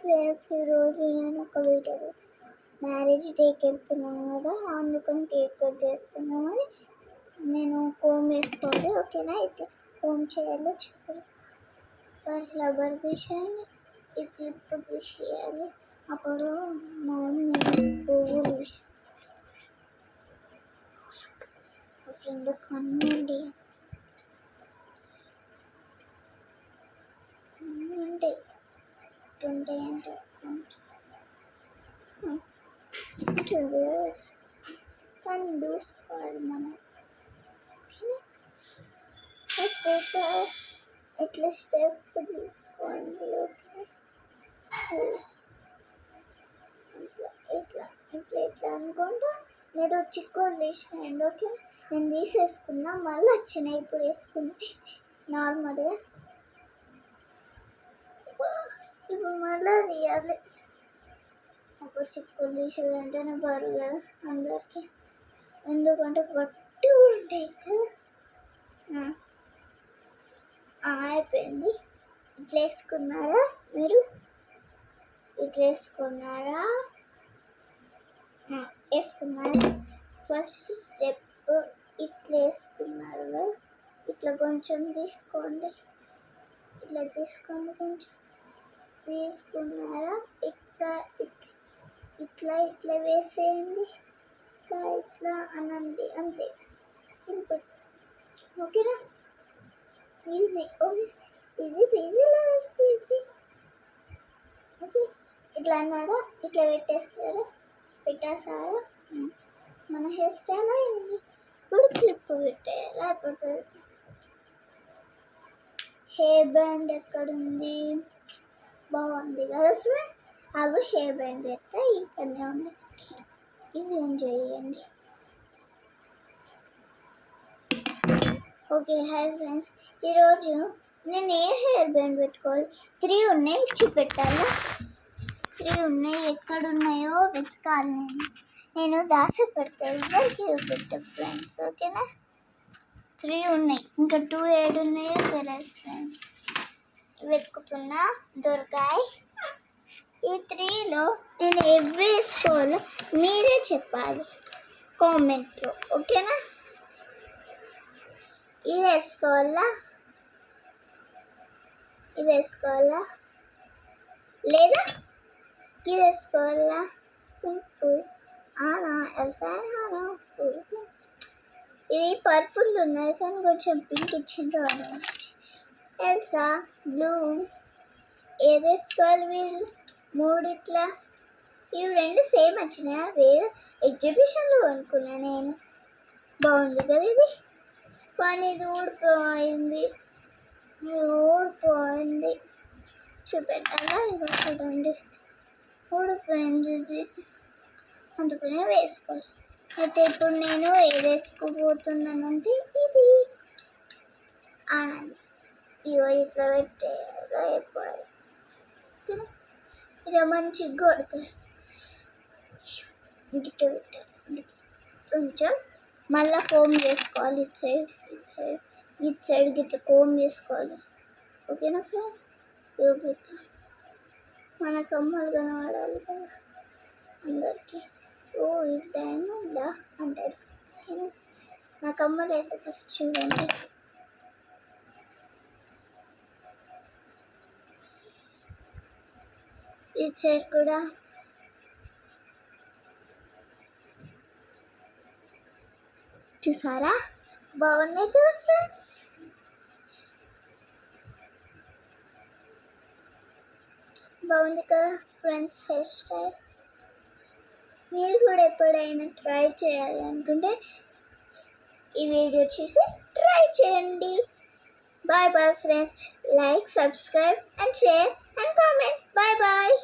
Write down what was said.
Friends, ఈరోజు నేను ఒక వీడియో మ్యారేజ్ డేకి వెళ్తున్నాను కదా, అందుకని కేక్ కట్ చేస్తున్నామని నేను కోమ్ వేసుకోవాలి. ఓకేనా? అయితే కోమ్ చేయాలో చూపిస్తాను. ఫస్ట్ రబ్బర్ తీసేయాలి, ఈ క్లిప్ తీసేయాలి. అప్పుడు మా పువ్వులు ఫ్రెండ్ కన్నుండి ఉంటాయంటే 2 years కానీ చూసుకోవాలి మనం. ఓకేనా? ఇట్లా స్టెప్ తీసుకోండి. ఓకే, ఇట్లా ఇట్లా ఇట్లా అనుకుంటా మీరు చిక్కులు తీసేయండి. ఓకే, నేను తీసేసుకున్నా, మళ్ళీ వచ్చినాయి, ఇప్పుడు వేసుకున్నా నార్మల్గా. ఇప్పుడు మళ్ళీ తీయాలి. అప్పుడు చిక్కులు తీసేది అంటేనే బరువు కదా అందరికీ, ఎందుకంటే గట్టి ఉంటాయి కదా. అయిపోయింది. ఇట్లా వేసుకున్నారా మీరు? ఇట్లా వేసుకున్నారా? ఫస్ట్ స్టెప్ ఇట్లా వేసుకున్నారు. ఇట్లా కొంచెం తీసుకోండి, ఇట్లా తీసుకోండి, కొంచెం తీసుకున్నారా? ఇట్లా ఇట్లా ఇట్లా వేసేయండి, ఇట్లా ఇట్లా అనండి, అంతే, సింపుల్. ఓకేనా? Easy. Okay, easy easy. Okay, ఇట్లా అన్నారా? ఇట్లా పెట్టేసారా? మన హెయిర్ స్టైల్ అయింది. ఇప్పుడు క్లిప్ పెట్టేయాలి. అయిపోతుంది. హెయిర్ బ్యాండ్ ఎక్కడుంది? బాగుంది కదా ఫ్రెండ్స్? అవి హెయిర్ బ్యాండ్ పెడితే ఇక్కడనే ఉంది. ఇది ఎంజాయ్ చేయండి. ఓకే, హాయ్ ఫ్రెండ్స్, ఈరోజు నేను ఏ హెయిర్ బ్యాండ్ పెట్టుకోవాలి? 3 ఉన్నాయి, చూపెట్టాలా? 3 ఉన్నాయి, ఎక్కడున్నాయో వెతకాలి. నేను దాచి పెడితే ఇద్దరికి చూపెట్టా ఫ్రెండ్స్. ఓకేనా? 3 ఉన్నాయి, ఇంకా 2 ఏడు ఉన్నాయో తెలియదు ఫ్రెండ్స్. వెతుకుతున్నా, దొరికాయి. ఈ 3లో నేను ఏవి వేసుకోవాలో మీరే చెప్పాలి కామెంట్లో. ఓకేనా? ఇది వేసుకోవాలా, ఇది వేసుకోవాలా, లేదా ఇది వేసుకోవాలా? సింపుల్. ఇది పర్పుల్ ఉన్నది కానీ కొంచెం పింక్ ఇచ్చిండ్రు. Elsa blue. ఏది వేసుకోవాలి వీళ్ళు? 3 ఇట్లా. ఇవి 2 సేమ్ వచ్చినాయా? వేరే ఎగ్జిబిషన్లో కొనుక్కున్నా నేను. బాగుంది కదా ఇది, కానీ ఇది ఊడిపోయింది. చూపెట్టాలా? ఇది చూడండి, ఊడిపోయింది ఇది, అందుకనే వేసుకోవాలి. అయితే ఇప్పుడు నేను ఏది వేసుకోబోతున్నానంటే ఇది ఆనంది. ఇగో ఇట్లా పెట్టేయాలి. అయిపోయి ఇక మంచిగా కొడతారు. గిట్ట పెట్టాలి కొంచెం. మళ్ళీ కోమ్ చేసుకోవాలి. ఇటు సైడ్ గిట్ల కోమ్ చేసుకోవాలి. ఓకేనా ఫ్రెండ్స్? మన కమ్మలు కనబడాలి కదా అందరికీ. ఓ, ఇది డైమండా అంటారు. ఓకేనా? నా కమ్మలు అయితే ఫస్ట్ చూడండి. ఇటు సైడ్ కూడా చూసారా? బాగున్నాయి కదా ఫ్రెండ్స్? బాగుంది కదా ఫ్రెండ్స్ హెయిర్ స్టైల్? మీరు కూడా ఎప్పుడైనా ట్రై చేయాలి అనుకుంటే ఈ వీడియో చూసి ట్రై చేయండి. Bye bye friends. Like, subscribe and share and comment. Bye bye.